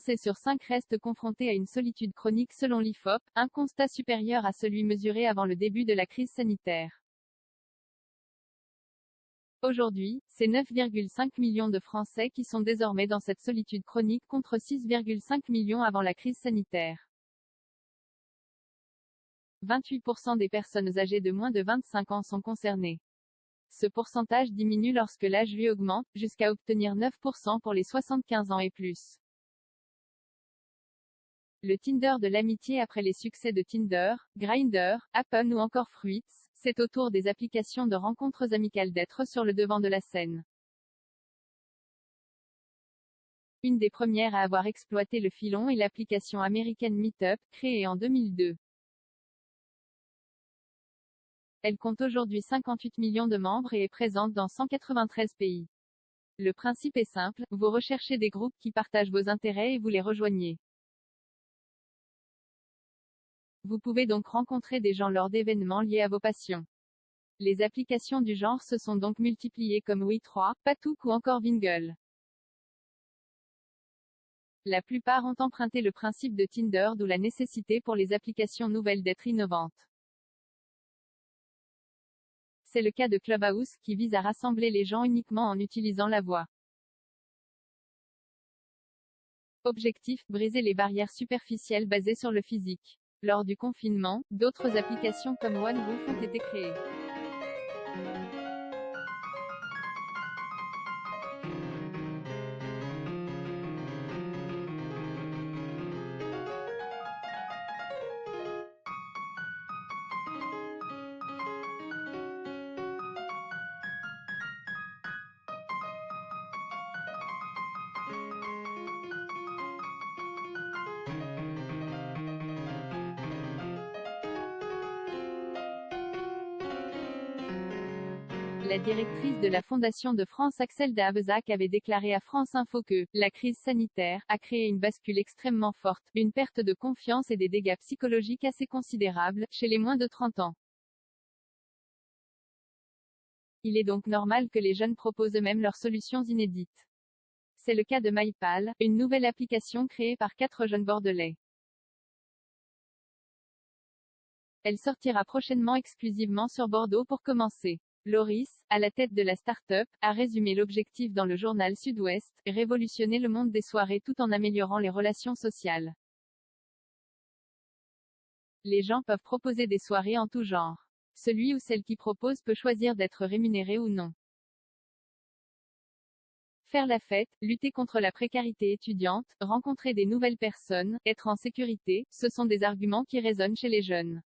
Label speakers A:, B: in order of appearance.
A: Français sur 5 restent confrontés à une solitude chronique selon l'IFOP, un constat supérieur à celui mesuré avant le début de la crise sanitaire. Aujourd'hui, c'est 9,5 millions de Français qui sont désormais dans cette solitude chronique contre 6,5 millions avant la crise sanitaire. 28% des personnes âgées de moins de 25 ans sont concernées. Ce pourcentage diminue lorsque l'âge lui augmente, jusqu'à obtenir 9% pour les 75 ans et plus. Le Tinder de l'amitié après les succès de Tinder, Grindr, Happn ou encore Fruits, c'est au tour des applications de rencontres amicales d'être sur le devant de la scène. Une des premières à avoir exploité le filon est l'application américaine Meetup, créée en 2002. Elle compte aujourd'hui 58 millions de membres et est présente dans 193 pays. Le principe est simple, vous recherchez des groupes qui partagent vos intérêts et vous les rejoignez. Vous pouvez donc rencontrer des gens lors d'événements liés à vos passions. Les applications du genre se sont donc multipliées comme Oui3, Patook ou encore Vingle. La plupart ont emprunté le principe de Tinder, d'où la nécessité pour les applications nouvelles d'être innovantes. C'est le cas de Clubhouse, qui vise à rassembler les gens uniquement en utilisant la voix. Objectif, briser les barrières superficielles basées sur le physique. Lors du confinement, d'autres applications comme OneRoof ont été créées. La directrice de la Fondation de France Axel Dabezac avait déclaré à France Info que « La crise sanitaire a créé une bascule extrêmement forte, une perte de confiance et des dégâts psychologiques assez considérables, chez les moins de 30 ans. Il est donc normal que les jeunes proposent eux-mêmes leurs solutions inédites. » C'est le cas de MyPal, une nouvelle application créée par 4 jeunes bordelais. Elle sortira prochainement exclusivement sur Bordeaux pour commencer. Loris, à la tête de la start-up, a résumé l'objectif dans le journal Sud-Ouest, révolutionner le monde des soirées tout en améliorant les relations sociales. Les gens peuvent proposer des soirées en tout genre. Celui ou celle qui propose peut choisir d'être rémunéré ou non. Faire la fête, lutter contre la précarité étudiante, rencontrer des nouvelles personnes, être en sécurité, ce sont des arguments qui résonnent chez les jeunes.